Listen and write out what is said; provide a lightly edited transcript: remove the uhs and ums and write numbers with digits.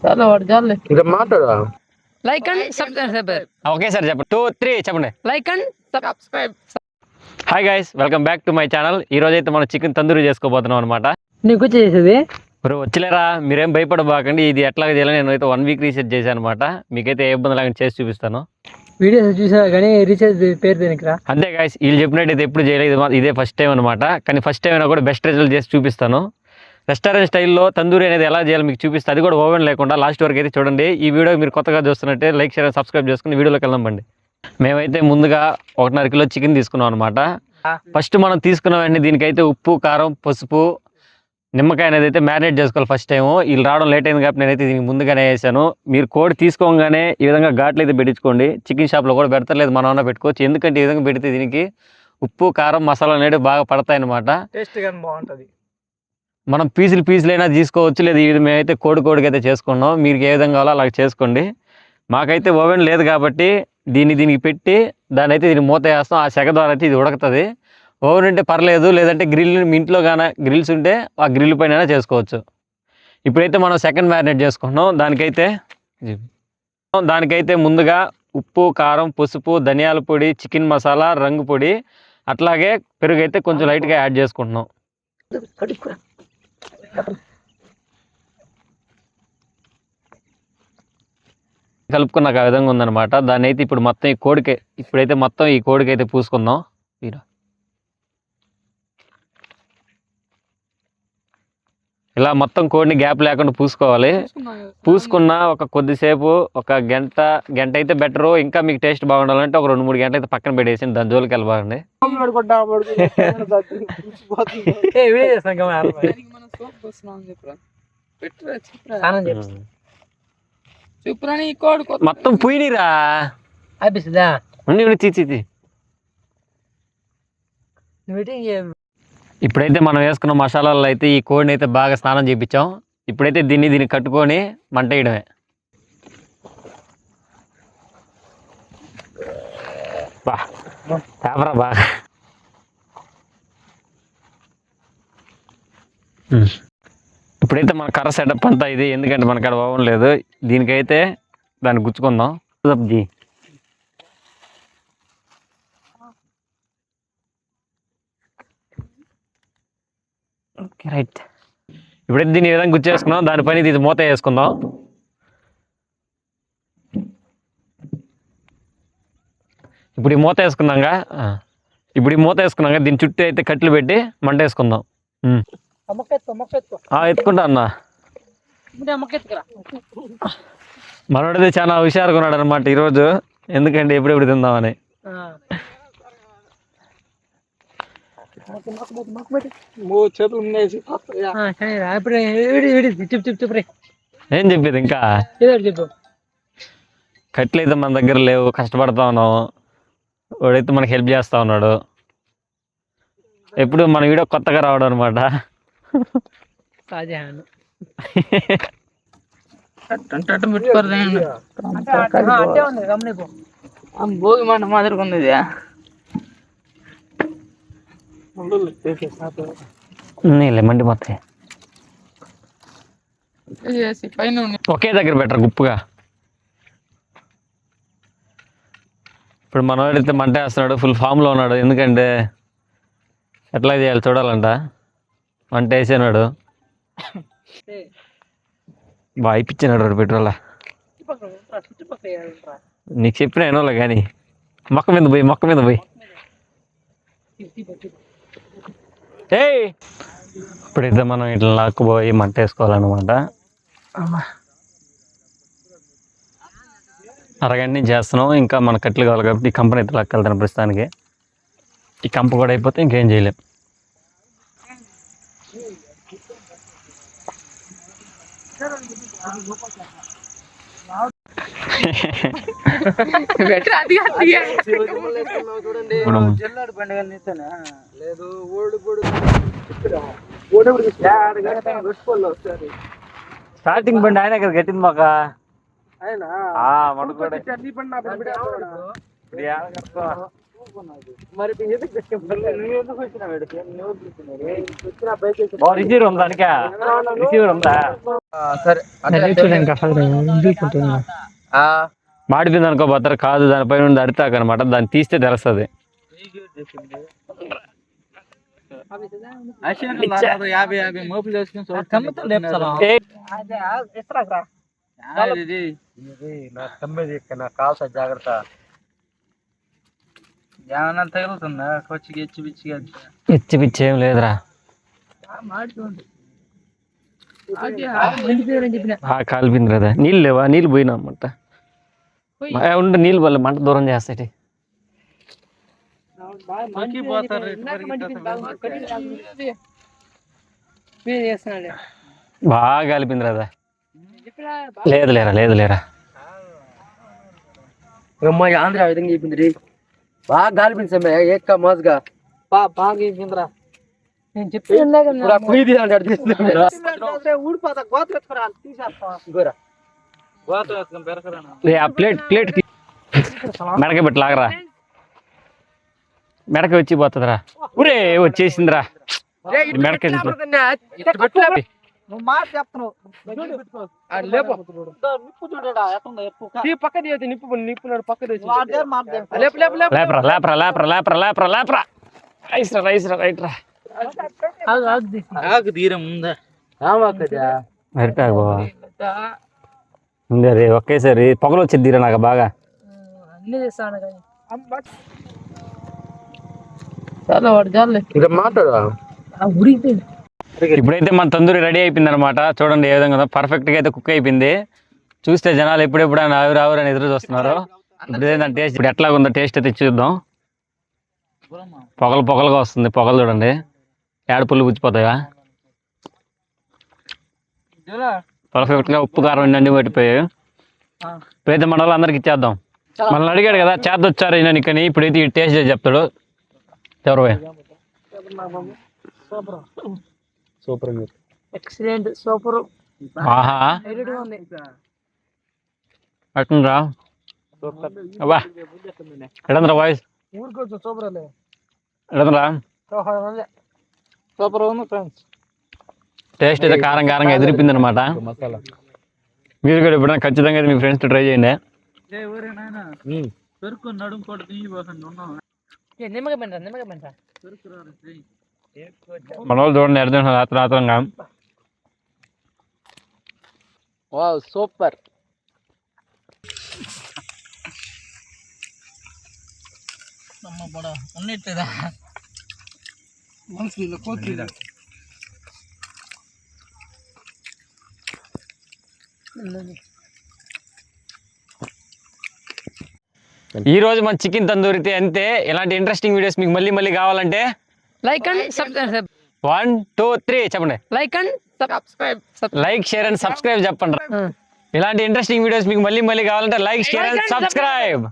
చాలా వాడు చాలే ఇంకా మాట్లాడు. Like and subscribe. Okay sir చెప్పండి 2, 3 చెప్పండి. Like and subscribe. Hi guys, welcome back to my channel. ఈ రోజు అయితే మనం చికెన్ తందూరి చేసుకోబోతున్నాం అనమాట. నీకు చేసేది బ్రో వచ్చలేరా, మీరేం భయపడబాకండి. ఇది ఎట్లాగా చేయాలని నేను అయితే 1 వీక్ రీసెర్చ్ చేశాను అనమాట. మీకైతే ఏ ఇబ్బంది లేకుండా చేసి చూపిస్తాను. వీడియోస్ చూసా కానీ రీఛార్జ్ పేరు దేనికి రా. అంతే గైస్, వీళ్ళు చెప్పినట్టు ఎప్పుడు చేయలేదు, ఇదే ఫస్ట్ టైం అనమాట. కానీ ఫస్ట్ టైం అయినా కూడా బెస్ట్ రిజల్ట్ చేసి చూపిస్తాను. రెస్టారెంట్ స్టైల్లో తందూరి అనేది ఎలా చేయాలో మీకు చూపిస్తాను, అది కూడా ఓవెన్ లేకుండా. లాస్ట్ వరకు అయితే చూడండి. ఈ వీడియో మీరు కొత్తగా చూస్తున్నట్టే లైక్, షేర్, సబ్స్క్రైబ్ చేసుకుని వీడియోలోకి వెళ్దామండి. మేమైతే ముందుగా 1.5 కిలో చికెన్ తీసుకున్నాం అనమాట. ఫస్ట్ మనం తీసుకున్న వెంటనే దీనికైతే ఉప్పు, కారం, పసుపు, నిమ్మకాయ అనేది అయితే మ్యారినేట్ చేసుకోవాలి. ఫస్ట్ టైం వీళ్ళు రావడం లేట్ అయింది కాబట్టి నేనైతే దీనికి ముందుగానే వేసాను. మీరు కోడి తీసుకోగానే ఈ విధంగా ఘాట్లు అయితే పెట్టించుకోండి. చికెన్ షాప్లో కూడా పెడతలేదు, మనం అన్న పెట్టుకోవచ్చు. ఎందుకంటే ఈ విధంగా పెడితే దీనికి ఉప్పు, కారం, మసాలా అనేవి బాగా పడతాయి అనమాట. టేస్ట్ కానీ బాగుంటుంది. మనం పీసులైనా తీసుకోవచ్చు, లేదా ఈ విధంగా మేమైతే కోడికి అయితే చేసుకున్నాం. మీరు ఏ విధంగా కావాలో అలా చేసుకోండి. మాకైతే ఓవెన్ లేదు కాబట్టి దీనికి పెట్టి దాని అయితే దీన్ని మూత వేస్తాం. ఆ సెగ ద్వారా అయితే ఇది ఉడకుతుంది. ఓవెన్ ఉంటే పర్లేదు, లేదంటే గ్రిల్ మీ ఇంట్లో కానీ గ్రిల్స్ ఉంటే ఆ గ్రిల్ పైన చేసుకోవచ్చు. ఇప్పుడైతే మనం సెకండ్ మ్యారినేట్ చేసుకుంటున్నాం. దానికైతే ముందుగా ఉప్పు, కారం, పసుపు, ధనియాల పొడి, చికెన్ మసాలా, రంగు పొడి, అట్లాగే పెరుగు అయితే కొంచెం లైట్గా యాడ్ చేసుకుంటున్నాం. కలుపుకున్నాక ఆ విధంగా ఉందన్నమాట. దాన్ని అయితే ఇప్పుడు మొత్తం ఈ కోడికి అయితే పూసుకుందాం. ఇలా మొత్తం కోడిని గ్యాప్ లేకుండా పూసుకోవాలి. పూసుకున్న ఒక కొద్దిసేపు, ఒక గంట అయితే బెటరు. ఇంకా మీకు టేస్ట్ బాగుండాలంటే ఒక 2-3 గంటలు అయితే పక్కన పెట్టేసి దాని జోలికి వెళ్ళబాకండి. మొత్తం పోయినరా ఇప్పుడైతే మనం వేసుకున్న మసాలాలు అయితే ఈ కోడిని అయితే బాగా స్నానం చేయించాం. ఇప్పుడైతే దీన్ని కట్టుకొని మంట వేయడమే. బాగా ఇప్పుడైతే మన కర్ర సెటప్ అంతా ఇది. ఎందుకంటే మన కాడ ఓవెన్ లేదు. దీనికైతే దాన్ని గుచ్చుకుందాం. సబ్జీ ఓకే రైట్. ఇప్పుడైతే దీన్ని ఈ విధంగా గుచ్చేసుకున్నాం. దానిపైన ఇది మూత వేసుకుందాం. ఇప్పుడు ఈ మూత వేసుకున్నాక దీని చుట్టూ అయితే కట్లు పెట్టి మంట వేసుకుందాం. ఎత్తుకుంటా అన్న. మనోడైతే చాలా హుషారుగా ఉన్నాడు అనమాట ఈరోజు. ఎందుకంటే ఎప్పుడెప్పుడు తిందామని. ఏం చెప్పేది ఇంకా కట్లయితే మన దగ్గర లేవు, కష్టపడతా ఉన్నాము. వాడైతే మనకి హెల్ప్ చేస్తా ఉన్నాడు. ఎప్పుడు మన వీడియో కొత్తగా రావడం అనమాట. భోగి మంట మాదిరిగా మండి మొత్తం ఒకే దగ్గర బెటర్ గుప్పుగా. ఇప్పుడు మనవాడైతే మంట వేస్తున్నాడు, ఫుల్ ఫామ్లో ఉన్నాడు. ఎందుకంటే ఎట్లా చేయాలి చూడాలంట. మంట వేసేనాడు, బాగా ఇప్పించినాడు పెట్రోల్. నీకు చెప్పిన ఏనోలే కానీ మొక్క మీద పోయి ఇప్పుడైతే మనం ఇట్లా లాక్కుపోయి మంట వేసుకోవాలన్నమాట. అరగంట నుంచి చేస్తున్నాం. ఇంకా మన కట్లు కావాలి కాబట్టి ఈ కంపెనీ అయితే లాక్కెళ్తాను ప్రస్తుతానికి. ఈ కంప కూడా అయిపోతే ఇంకేం చేయలేం. స్టార్టింగ్ బండి ఆయన కదా కట్టింది మాక. రిసీవర్ ఉందా దానికా? రిసీవర్ ఉందా? సరే మాడిపోయింది అనుకో బద్దరు కాదు, దానిపైన ఉండి అరితాక అనమాట, దాన్ని తీస్తే తెలుస్తుంది. కాల్స జాగ్రత్త. ఏమన్నా తగులుతుందా కొచ్చికి ఇచ్చి పిచ్చి ఏం లేదురా. కాలిపోయింది కదా. నీళ్ళు లేవా? నీళ్ళు పోయినా అన్నమాట. ఉండి నీళ్ళు వల్ల మంట దూరం చేస్తాయి. బాగా కాలిపోయింది కదా. లేదు లేరా అమ్మాయి ఆంధ్ర ఆ విధంగా చెప్పింది రీ. బాగా గాలిపింది సమయ ఏక్క మోజుగా బాగా చెప్పిందిరా. నేను చెప్పి ఊడిపోతా గోత ఎత్తుకురా ప్లేట్ మెడక పెట్టి లాగరా. మెడక వచ్చి పోతుందిరా. ఊరే వచ్చేసిందిరా మెడక. నువ్వు మాట చెప్తున్నావు. రే ఒకేసారి పొగలు వచ్చేది తీరా నాకు బాగా. అన్ని చేస్తాను చాలా వాడు చాలే మాట్లాడు. ఉడికిపోయింది. ఇప్పుడైతే మన తందూరి రెడీ అయిపోయింది అనమాట. చూడండి ఏ విధంగా పర్ఫెక్ట్ గా అయితే కుక్ అయిపోయింది. చూస్తే జనాలు ఎప్పుడెప్పుడు అని ఆవిరి అని ఎదురు చూస్తున్నారు. ఇప్పుడు ఏంటంటే టేస్ట్ ఇప్పుడు ఎట్లా ఉందో టేస్ట్ అయితే చూద్దాం. పొగలుగా వస్తుంది. పొగలు చూడండి ఏడపుల్లు పుచ్చిపోతాయా. పర్ఫెక్ట్ గా ఉప్పు కారం అన్ని పట్టిపోయాయి. ఇప్పుడైతే మన వాళ్ళు అందరికి ఇచ్చేద్దాం. మనల్ని అడిగాడు కదా చేద్దొచ్చారు ఈయన నీకని. ఇప్పుడైతే ఈ టేస్ట్ చెప్తాడు. ఎవరు సూపర్ ఎక్సలెంట్ సూపర్. ఆహా అట్టుండ్రా అబ్బా ఎడంద్రా వాయిస్ ఎడంద్రా. సూపర్ ఉంది ఫ్రెండ్స్. టేస్ట్ అయితే కారంగా ఎదిరిపోయింది అనమాట. మీరు కూడా ఎప్పుడైనా ఖచ్చితంగా మీ ఫ్రెండ్స్ ట్రై చేయండి. మన వాళ్ళు చూడండి అర్థం రాత్రంగా. Wow super. ఉన్నట్లేదా ఈ రోజు మన చికెన్ తందూరితే అంతే. ఇలాంటి ఇంట్రెస్టింగ్ వీడియోస్ మీకు మళ్ళీ కావాలంటే లైక్ అండ్ సబ్స్క్రైబ్. 1 2 3 చెప్పండి. లైక్ షేర్ అండ్ సబ్స్క్రైబ్ చెప్పండి. ఇలాంటి ఇంట్రెస్టింగ్ వీడియోస్ మీకు మళ్ళీ కావాలంటే లైక్ షేర్ అండ్ సబ్స్క్రైబ్.